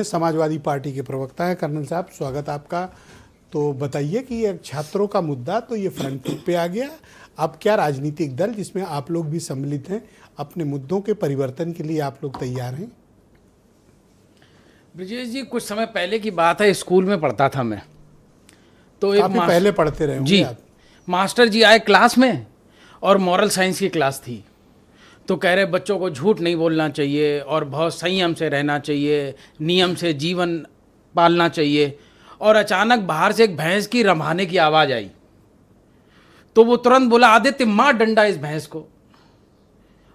Samajwadi party के प्रवक्ता हैं कर्नल साहब, स्वागत आपका। तो बताइए कि ये छात्रों का मुद्दा तो ये फ्रंट फुट पे आ गया। अब क्या राजनीतिक दल जिसमें आप लोग भी सम्मिलित हैं, अपने मुद्दों के परिवर्तन के लिए आप लोग तैयार हैं? ब्रिजेश जी, कुछ समय पहले की बात है, स्कूल में पढ़ता था मैं। तो एक पहले पढ़ते रहे जी आप। मास्टर जी आए क्लास में और मॉरल साइंस की क्लास थी। तो कह रहे बच्चों को झूठ नहीं बोलना चाहिए और बहुत संयम से रहना चाहिए, नियम से जीवन पालना चाहिए। और अचानक बाहर से एक भैंस की रंभाने की आवाज़ आई। तो वो तुरंत बोला, आदित्य मार डंडा इस भैंस को।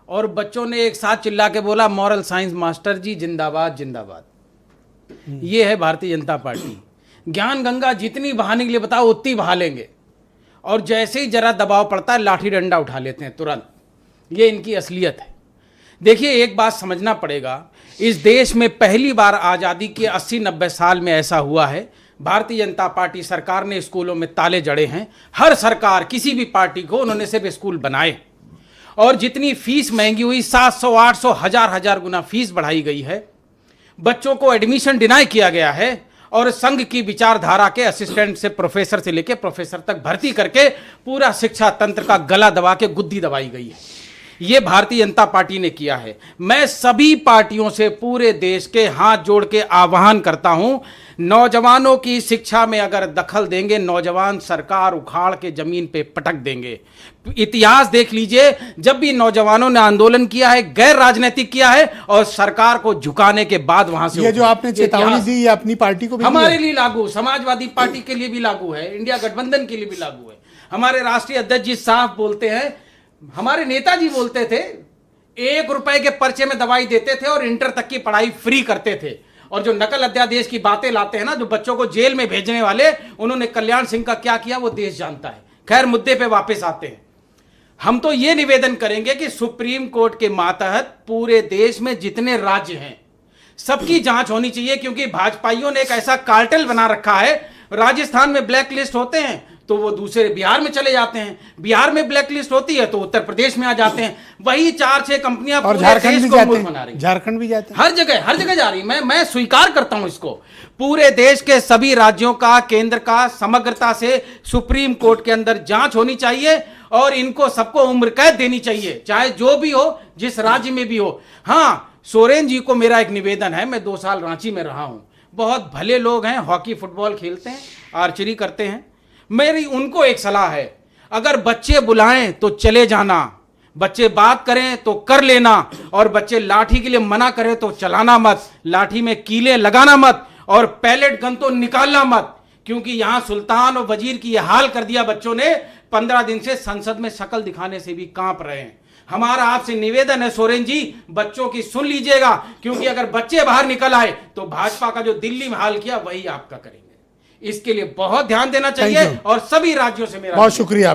और बच्चों ने एक साथ चिल्ला के बोला, मॉरल साइंस मास्टर जी जिंदाबाद जिंदाबाद। ये है भारतीय जनता पार्टी। ज्ञान गंगा जितनी बहाने के लिए बताओ उतनी बहा लेंगे, और जैसे ही जरा दबाव पड़ता है लाठी डंडा उठा लेते हैं तुरंत। ये इनकी असलियत है। देखिए, एक बात समझना पड़ेगा, इस देश में पहली बार आज़ादी के 80-90 साल में ऐसा हुआ है। भारतीय जनता पार्टी सरकार ने स्कूलों में ताले जड़े हैं। हर सरकार, किसी भी पार्टी को, उन्होंने सिर्फ स्कूल बनाए, और जितनी फीस महंगी हुई, 700, 800, हजार गुना फीस बढ़ाई गई है। बच्चों को एडमिशन डिनाई किया गया है, और संघ की विचारधारा के असिस्टेंट से प्रोफेसर से लेकर प्रोफेसर तक भर्ती करके पूरा शिक्षा तंत्र का गला दबा के गुद्दी दबाई गई है। ये भारतीय जनता पार्टी ने किया है। मैं सभी पार्टियों से पूरे देश के हाथ जोड़ के आह्वान करता हूं, नौजवानों की शिक्षा में अगर दखल देंगे, नौजवान सरकार उखाड़ के जमीन पे पटक देंगे। इतिहास देख लीजिए, जब भी नौजवानों ने आंदोलन किया है, गैर राजनीतिक किया है, और सरकार को झुकाने के बाद वहां से ये जो आपने चेतावनी दी, ये अपनी पार्टी को भी हमारे लिए लागू, समाजवादी पार्टी के लिए भी लागू है, इंडिया गठबंधन के लिए भी लागू है। हमारे राष्ट्रीय अध्यक्ष जी साफ बोलते हैं, हमारे नेताजी बोलते थे, 1 रुपए के पर्चे में दवाई देते थे और इंटर तक की पढ़ाई फ्री करते थे। और जो नकल अध्यादेश की बातें लाते हैं ना, जो बच्चों को जेल में भेजने वाले, उन्होंने कल्याण सिंह का क्या किया वो देश जानता है। खैर, मुद्दे पे वापस आते हैं। हम तो ये निवेदन करेंगे कि सुप्रीम कोर्ट के मातहत पूरे देश में जितने राज्य हैं सबकी जांच होनी चाहिए, क्योंकि भाजपाइयों ने एक ऐसा कार्टेल बना रखा है। राजस्थान में ब्लैक लिस्ट होते हैं तो वो दूसरे बिहार में चले जाते हैं, बिहार में ब्लैक लिस्ट होती है तो उत्तर प्रदेश में आ जाते हैं। वही 4-6 कंपनियां और झारखंड भी जाते हैं, हर जगह जा रही। मैं स्वीकार करता हूं इसको। पूरे देश के सभी राज्यों का, केंद्र का समग्रता से सुप्रीम कोर्ट के अंदर जांच होनी चाहिए, और इनको सबको उम्र कैद देनी चाहिए, चाहे जो भी हो, जिस राज्य में भी हो। हाँ, सोरेन जी को मेरा एक निवेदन है। मैं 2 साल रांची में रहा हूं, बहुत भले लोग हैं, हॉकी फुटबॉल खेलते हैं, आर्चरी करते हैं। मेरी उनको एक सलाह है, अगर बच्चे बुलाएं तो चले जाना, बच्चे बात करें तो कर लेना, और बच्चे लाठी के लिए मना करें तो चलाना मत, लाठी में कीलें लगाना मत, और पैलेट गन तो निकालना मत। क्योंकि यहां सुल्तान और वजीर की यह हाल कर दिया बच्चों ने, 15 दिन से संसद में शक्ल दिखाने से भी कांप रहे हैं। हमारा आपसे निवेदन है सोरेन जी, बच्चों की सुन लीजिएगा, क्योंकि अगर बच्चे बाहर निकल आए तो भाजपा का जो दिल्ली में हाल किया वही आपका करेंगे। इसके लिए बहुत ध्यान देना चाहिए, और सभी राज्यों से मेरा बहुत शुक्रिया।